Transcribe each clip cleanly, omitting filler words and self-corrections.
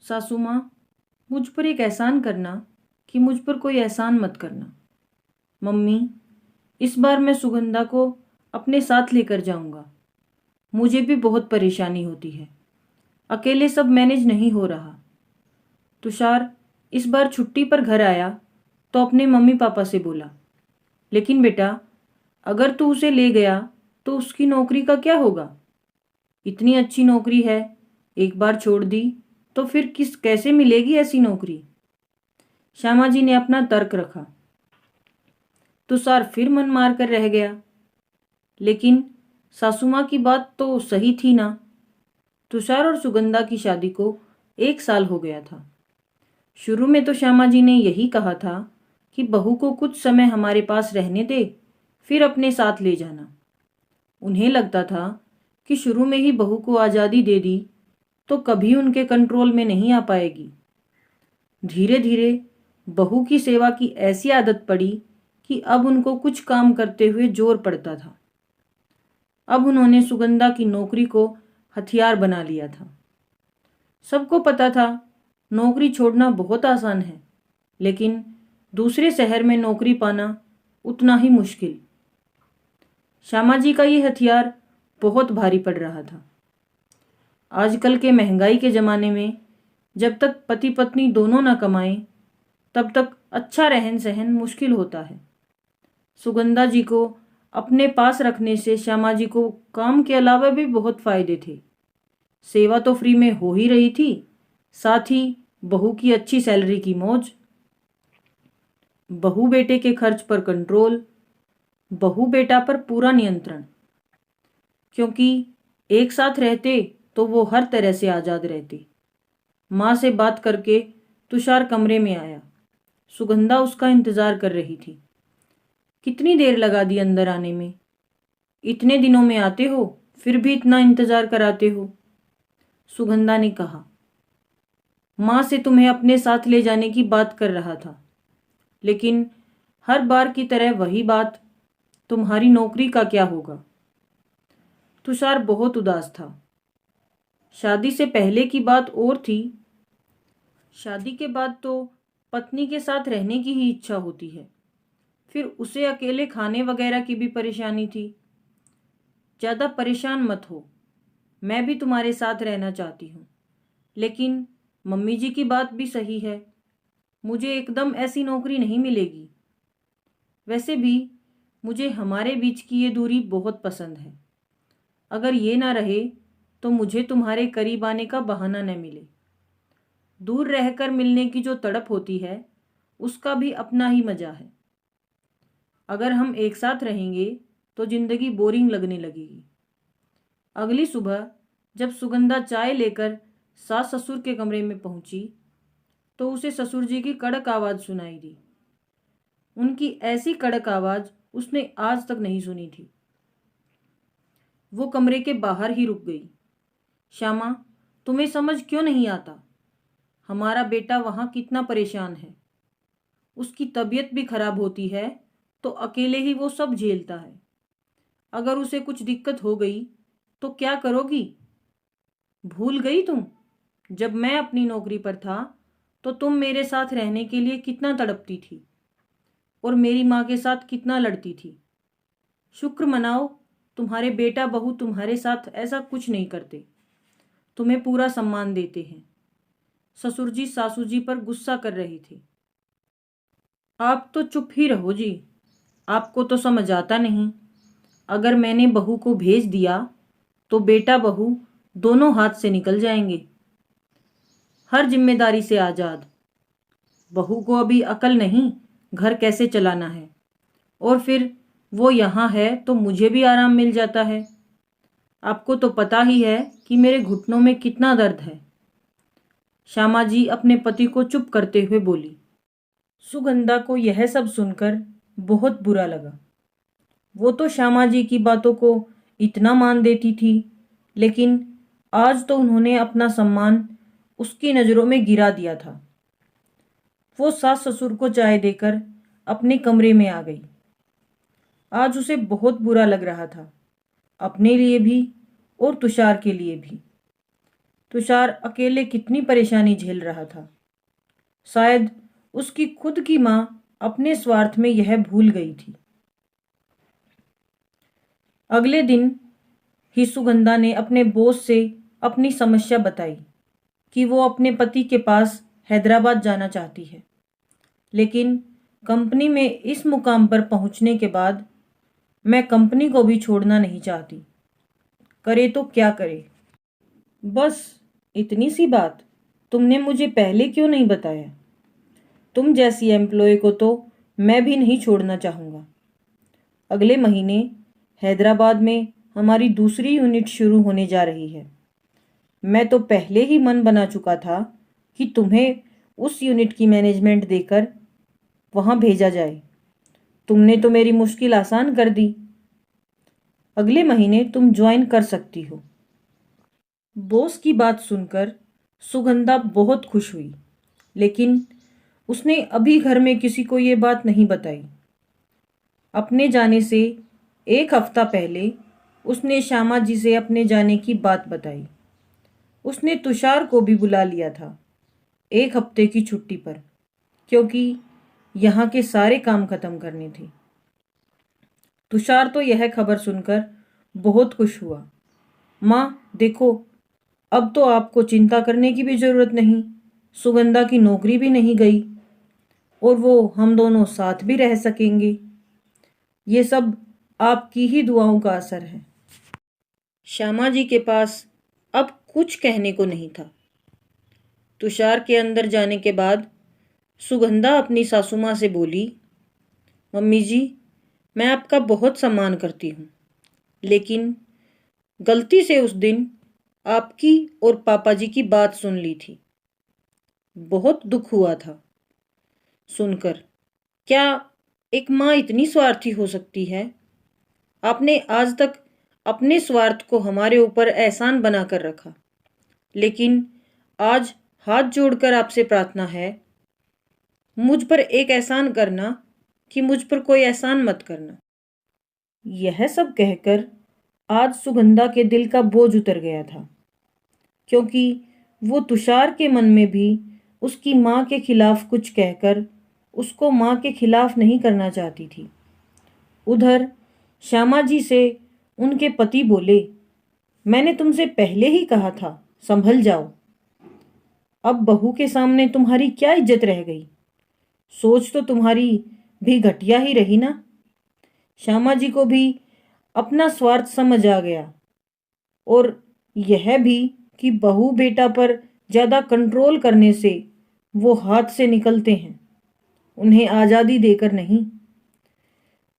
सासू माँ, मुझ पर एक एहसान करना कि मुझ पर कोई एहसान मत करना। मम्मी, इस बार मैं सुगंधा को अपने साथ लेकर जाऊंगा। मुझे भी बहुत परेशानी होती है, अकेले सब मैनेज नहीं हो रहा। तुषार इस बार छुट्टी पर घर आया तो अपने मम्मी पापा से बोला, लेकिन बेटा, अगर तू उसे ले गया तो उसकी नौकरी का क्या होगा? इतनी अच्छी नौकरी है, एक बार छोड़ दी तो फिर कैसे मिलेगी ऐसी नौकरी? श्यामा जी ने अपना तर्क रखा। तुषार फिर मन मार कर रह गया, लेकिन सासू माँ की बात तो सही थी ना। तुषार और सुगंधा की शादी को 1 साल हो गया था। शुरू में तो श्यामा जी ने यही कहा था कि बहू को कुछ समय हमारे पास रहने दे, फिर अपने साथ ले जाना। उन्हें लगता था कि शुरू में ही बहू को आज़ादी दे दी तो कभी उनके कंट्रोल में नहीं आ पाएगी। धीरे धीरे बहू की सेवा की ऐसी आदत पड़ी कि अब उनको कुछ काम करते हुए जोर पड़ता था। अब उन्होंने सुगंधा की नौकरी को हथियार बना लिया था। सबको पता था नौकरी छोड़ना बहुत आसान है, लेकिन दूसरे शहर में नौकरी पाना उतना ही मुश्किल। श्यामा जी का ये हथियार बहुत भारी पड़ रहा था। आजकल के महंगाई के ज़माने में जब तक पति पत्नी दोनों न कमाएं, तब तक अच्छा रहन सहन मुश्किल होता है। सुगंधा जी को अपने पास रखने से श्यामा जी को काम के अलावा भी बहुत फायदे थे। सेवा तो फ्री में हो ही रही थी, साथ ही बहू की अच्छी सैलरी की मौज, बहू बेटे के खर्च पर कंट्रोल, बहू बेटा पर पूरा नियंत्रण। क्योंकि एक साथ रहते तो वो हर तरह से आज़ाद रहते। माँ से बात करके तुषार कमरे में आया। सुगंधा उसका इंतज़ार कर रही थी। कितनी देर लगा दी अंदर आने में? इतने दिनों में आते हो, फिर भी इतना इंतज़ार कराते हो। सुगंधा ने कहा, माँ से तुम्हें अपने साथ ले जाने की बात कर रहा था, लेकिन हर बार की तरह वही बात, तुम्हारी नौकरी का क्या होगा? तुषार बहुत उदास था। शादी से पहले की बात और थी, शादी के बाद तो पत्नी के साथ रहने की ही इच्छा होती है। फिर उसे अकेले खाने वगैरह की भी परेशानी थी। ज़्यादा परेशान मत हो, मैं भी तुम्हारे साथ रहना चाहती हूँ, लेकिन मम्मी जी की बात भी सही है, मुझे एकदम ऐसी नौकरी नहीं मिलेगी। वैसे भी मुझे हमारे बीच की ये दूरी बहुत पसंद है। अगर ये ना रहे तो मुझे तुम्हारे करीब आने का बहाना न मिले। दूर रहकर मिलने की जो तड़प होती है, उसका भी अपना ही मजा है। अगर हम एक साथ रहेंगे तो जिंदगी बोरिंग लगने लगेगी। अगली सुबह जब सुगंधा चाय लेकर सास ससुर के कमरे में पहुंची तो उसे ससुर जी की कड़क आवाज़ सुनाई दी। उनकी ऐसी कड़क आवाज़ उसने आज तक नहीं सुनी थी। वो कमरे के बाहर ही रुक गई। श्यामा, तुम्हें समझ क्यों नहीं आता? हमारा बेटा वहाँ कितना परेशान है। उसकी तबीयत भी खराब होती है तो अकेले ही वो सब झेलता है। अगर उसे कुछ दिक्कत हो गई तो क्या करोगी? भूल गई तुम? जब मैं अपनी नौकरी पर था तो तुम मेरे साथ रहने के लिए कितना तड़पती थी और मेरी माँ के साथ कितना लड़ती थी। शुक्र मनाओ, तुम्हारे बेटा बहू तुम्हारे साथ ऐसा कुछ नहीं करते, तुम्हें पूरा सम्मान देते हैं। ससुर जी सासू जी पर गुस्सा कर रहे थे। आप तो चुप ही रहो जी, आपको तो समझ आता नहीं। अगर मैंने बहू को भेज दिया तो बेटा बहू दोनों हाथ से निकल जाएंगे, हर जिम्मेदारी से आज़ाद। बहू को अभी अकल नहीं घर कैसे चलाना है, और फिर वो यहाँ है तो मुझे भी आराम मिल जाता है। आपको तो पता ही है कि मेरे घुटनों में कितना दर्द है। श्यामा जी अपने पति को चुप करते हुए बोली। सुगंधा को यह सब सुनकर बहुत बुरा लगा। वो तो श्यामा जी की बातों को इतना मान देती थी, लेकिन आज तो उन्होंने अपना सम्मान उसकी नज़रों में गिरा दिया था। वो सास ससुर को चाय देकर अपने कमरे में आ गई। आज उसे बहुत बुरा लग रहा था, अपने लिए भी और तुषार के लिए भी। तुषार अकेले कितनी परेशानी झेल रहा था। शायद उसकी खुद की माँ अपने स्वार्थ में यह भूल गई थी। अगले दिन ही सुगंधा ने अपने बॉस से अपनी समस्या बताई कि वो अपने पति के पास हैदराबाद जाना चाहती है, लेकिन कंपनी में इस मुकाम पर पहुंचने के बाद मैं कंपनी को भी छोड़ना नहीं चाहती। करे तो क्या करे। बस इतनी सी बात, तुमने मुझे पहले क्यों नहीं बताया? तुम जैसी एम्प्लॉय को तो मैं भी नहीं छोड़ना चाहूँगा। अगले महीने हैदराबाद में हमारी दूसरी यूनिट शुरू होने जा रही है। मैं तो पहले ही मन बना चुका था कि तुम्हें उस यूनिट की मैनेजमेंट देकर वहाँ भेजा जाए। तुमने तो मेरी मुश्किल आसान कर दी। अगले महीने तुम ज्वाइन कर सकती हो। बॉस की बात सुनकर सुगंधा बहुत खुश हुई, लेकिन उसने अभी घर में किसी को ये बात नहीं बताई। अपने जाने से एक हफ्ता पहले उसने श्यामा जी से अपने जाने की बात बताई। उसने तुषार को भी बुला लिया था एक हफ्ते की छुट्टी पर, क्योंकि यहाँ के सारे काम खत्म करने थे। तुषार तो यह खबर सुनकर बहुत खुश हुआ। माँ देखो, अब तो आपको चिंता करने की भी जरूरत नहीं। सुगंधा की नौकरी भी नहीं गई और वो हम दोनों साथ भी रह सकेंगे। ये सब आपकी ही दुआओं का असर है। श्यामा जी के पास अब कुछ कहने को नहीं था। तुषार के अंदर जाने के बाद सुगंधा अपनी सासू माँ से बोली, मम्मी जी, मैं आपका बहुत सम्मान करती हूँ, लेकिन गलती से उस दिन आपकी और पापा जी की बात सुन ली थी। बहुत दुख हुआ था सुनकर। क्या एक माँ इतनी स्वार्थी हो सकती है? आपने आज तक अपने स्वार्थ को हमारे ऊपर एहसान बनाकर रखा, लेकिन आज हाथ जोड़कर आपसे प्रार्थना है, मुझ पर एक एहसान करना कि मुझ पर कोई एहसान मत करना। यह सब कहकर आज सुगंधा के दिल का बोझ उतर गया था, क्योंकि वो तुषार के मन में भी उसकी माँ के खिलाफ कुछ कहकर उसको माँ के खिलाफ नहीं करना चाहती थी। उधर श्यामा जी से उनके पति बोले, मैंने तुमसे पहले ही कहा था संभल जाओ। अब बहू के सामने तुम्हारी क्या इज्जत रह गई? सोच तो तुम्हारी भी घटिया ही रही ना। श्यामा जी को भी अपना स्वार्थ समझ आ गया, और यह भी कि बहू बेटा पर ज्यादा कंट्रोल करने से वो हाथ से निकलते हैं, उन्हें आज़ादी देकर नहीं।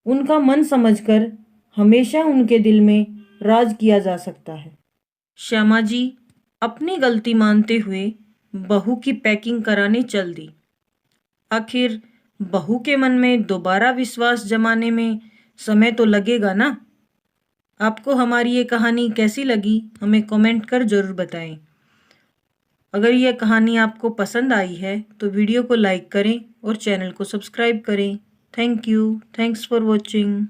उनका मन समझकर हमेशा उनके दिल में राज किया जा सकता है। श्यामा जी अपनी गलती मानते हुए बहू की पैकिंग कराने चल दी। आखिर बहू के मन में दोबारा विश्वास जमाने में समय तो लगेगा ना। आपको हमारी ये कहानी कैसी लगी हमें कमेंट कर ज़रूर बताएं। अगर यह कहानी आपको पसंद आई है तो वीडियो को लाइक करें और चैनल को सब्सक्राइब करें। Thank you. Thanks for watching.